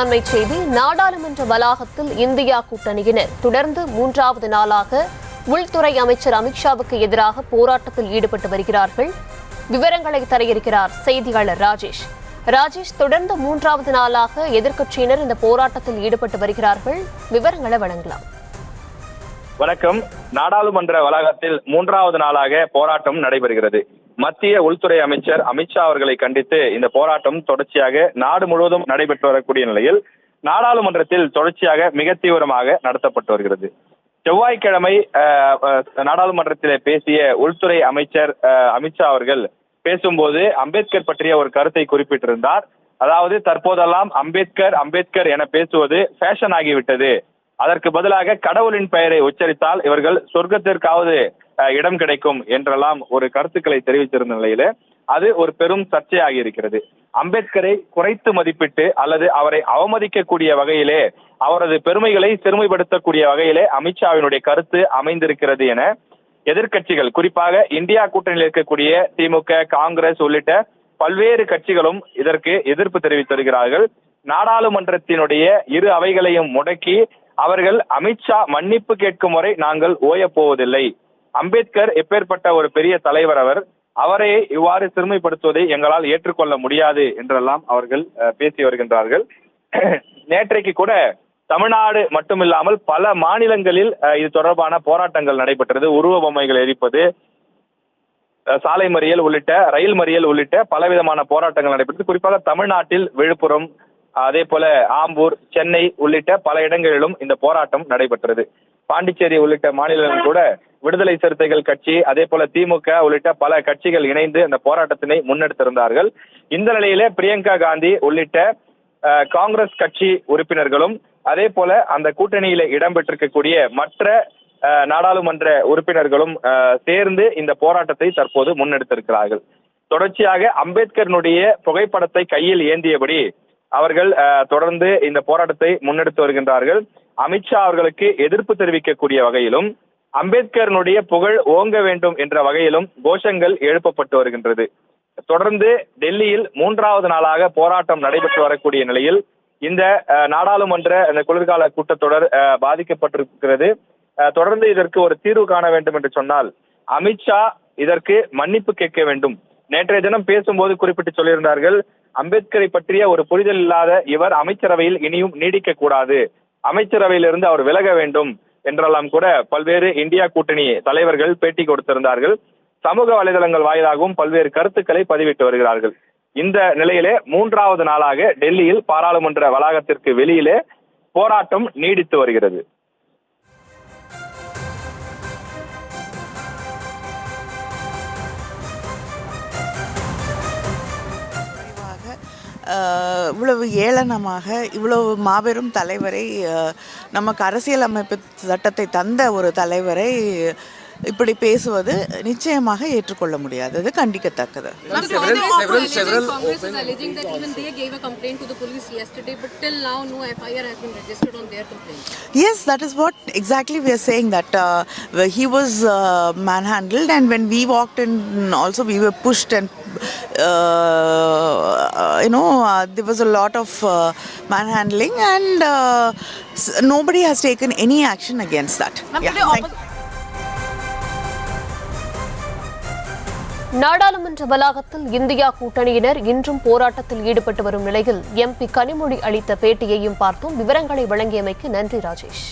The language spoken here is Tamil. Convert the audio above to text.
அண்மை செய்தி. நாடாளுமன்ற வளாகத்தில் இந்தியா கூட்டணியினர் தொடர்ந்து மூன்றாவது நாளாக உள்துறை அமைச்சர் அமித்ஷாவுக்கு எதிராக போராட்டத்தில் ஈடுபட்டு வருகிறார்கள். விவரங்களை தர இருக்கிறார் செய்தியாளர் ராஜேஷ். தொடர்ந்து மூன்றாவது நாளாக எதிர்க்கட்சியினர் இந்த போராட்டத்தில் ஈடுபட்டு வருகிறார்கள். விவரங்களை வழங்கலாம். வணக்கம். நாடாளுமன்ற வளாகத்தில் மூன்றாவது நாளாக போராட்டம் நடைபெறுகிறது. மத்திய உள்துறை அமைச்சர் அமித்ஷா அவர்களை கண்டித்து இந்த போராட்டம் தொடர்ச்சியாக நாடு முழுவதும் நடைபெற்று வரக்கூடிய நிலையில் நாடாளுமன்றத்தில் தொடர்ச்சியாக மிக தீவிரமாக நடத்தப்பட்டு வருகிறது. செவ்வாய்க்கிழமை நாடாளுமன்றத்தில் பேசிய உள்துறை அமைச்சர் அமித்ஷா அவர்கள் பேசும்போது அம்பேத்கர் பற்றிய ஒரு கருத்தை குறிப்பிட்டிருந்தார். அதாவது தற்போதெல்லாம் அம்பேத்கர் என பேசுவது ஃபேஷன் ஆகிவிட்டது. அதற்கு பதிலாக கடவுளின் பெயரை உச்சரித்தால் இவர்கள் சொர்க்கத்திற்காவது இடம் கிடைக்கும் என்றெல்லாம் ஒரு கருத்துக்களை தெரிவித்திருந்த நிலையில அது ஒரு பெரும் சர்ச்சையாகி இருக்கிறது. அம்பேத்கரை குறைத்து மதிப்பிட்டு அல்லது அவரை அவமதிக்கக்கூடிய வகையிலே, அவரது பெருமைகளை சிறுமைப்படுத்தக்கூடிய வகையிலே அமித்ஷாவினுடைய கருத்து அமைந்திருக்கிறது என எதிர்க்கட்சிகள், குறிப்பாக இந்தியா கூட்டணியில் இருக்கக்கூடிய திமுக, காங்கிரஸ் உள்ளிட்ட பல்வேறு கட்சிகளும் இதற்கு எதிர்ப்பு தெரிவித்து வருகிறார்கள். நாடாளுமன்றத்தினுடைய இரு அவைகளையும் முடக்கி அவர்கள் அமித்ஷா மன்னிப்பு கேட்கும் வரை நாங்கள் ஓயப் போவதில்லை, அம்பேத்கர் எப்பேற்பட்ட ஒரு பெரிய தலைவர், அவரை இவ்வாறு சிறுமைப்படுத்துவதை எங்களால் ஏற்றுக்கொள்ள முடியாது என்றெல்லாம் அவர்கள் பேசி வருகின்றார்கள். நேற்றைக்கு கூட தமிழ்நாடு மட்டுமில்லாமல் பல மாநிலங்களில் இது தொடர்பான போராட்டங்கள் நடைபெற்றது. உருவ பொம்மைகள் எரிப்பது, சாலை மறியல் உள்ளிட்ட, ரயில் மறியல் உள்ளிட்ட பலவிதமான போராட்டங்கள் நடைபெற்றது. குறிப்பாக தமிழ்நாட்டில் விழுப்புரம், அதே போல ஆம்பூர், சென்னை உள்ளிட்ட பல இடங்களிலும் இந்த போராட்டம் நடைபெற்றது. பாண்டிச்சேரி உள்ளிட்ட மாநிலங்கள் கூட விடுதலை சிறுத்தைகள் கட்சி, அதே போல திமுக உள்ளிட்ட பல கட்சிகள் இணைந்து அந்த போராட்டத்தினை முன்னெடுத்திருந்தார்கள். இந்த நிலையிலே பிரியங்கா காந்தி உள்ளிட்ட காங்கிரஸ் கட்சி உறுப்பினர்களும் அதே போல அந்த கூட்டணியில இடம்பெற்றிருக்கக்கூடிய மற்ற நாடாளுமன்ற உறுப்பினர்களும் சேர்ந்து இந்த போராட்டத்தை தற்போது முன்னெடுத்திருக்கிறார்கள். தொடர்ச்சியாக அம்பேத்கரினுடைய புகைப்படத்தை கையில் ஏந்தியபடி அவர்கள் தொடர்ந்து இந்த போராட்டத்தை முன்னெடுத்து வருகின்றார்கள். அமித்ஷா அவர்களுக்கு எதிர்ப்பு தெரிவிக்கக்கூடிய வகையிலும் அம்பேத்கரினுடைய புகழ் ஓங்க வேண்டும் என்ற வகையிலும் கோஷங்கள் எழுப்பப்பட்டு வருகின்றது. தொடர்ந்து டெல்லியில் மூன்றாவது நாளாக போராட்டம் நடைபெற்று வரக்கூடிய நிலையில் இந்த நாடாளுமன்ற இந்த குளிர்கால கூட்டத்தொடர் பாதிக்கப்பட்டிருக்கிறது. தொடர்ந்து இதற்கு ஒரு தீர்வு காண வேண்டும் என்று சொன்னால் அமித்ஷா இதற்கு மன்னிப்பு கேட்க வேண்டும். நேற்றைய தினம் பேசும்போது குறிப்பிட்டு சொல்லியிருந்தார்கள், அம்பேத்கரை பற்றிய ஒரு புரிதல் இல்லாத இவர் அமைச்சரவையில் இனியும் நீடிக்க கூடாது, அமைச்சரவையிலிருந்து அவர் விலக வேண்டும் என்றெல்லாம் கூட பல்வேறு இந்தியா கூட்டணி தலைவர்கள் பேட்டி கொடுத்திருந்தார்கள். சமூக வலைதளங்கள் வாயிலாகவும் பல்வேறு கருத்துக்களை பதிவிட்டு வருகிறார்கள். இந்த நிலையிலே மூன்றாவது நாளாக டெல்லியில் பாராளுமன்ற வளாகத்திற்கு வெளியிலே போராட்டம் நீடித்து வருகிறது. இவ்வளவு ஏளனமாக இவ்வளவு மாபெரும் தலைவரை, நமக்கு அரசியலமைப்பு சட்டத்தை தந்த ஒரு தலைவரை இப்படி பேசுவது நிச்சயமாக ஏற்றுக்கொள்ள முடியாதது, கண்டிக்கத்தக்கது. Yes, that is what exactly we are saying, that he was manhandled, and when we walked in also we were pushed and there was a lot of manhandling, and nobody has taken any action against that. Yeah, thank you. நாடாளுமன்ற வளாகத்தில் இந்தியா கூட்டணியினர் இன்றும் போராட்டத்தில் ஈடுபட்டு வரும் நிலையில் எம்பி கனிமொழி அளித்த பேட்டியையும் பார்த்தோம். விவரங்களை வழங்கியமைக்கு நன்றி ராஜேஷ்.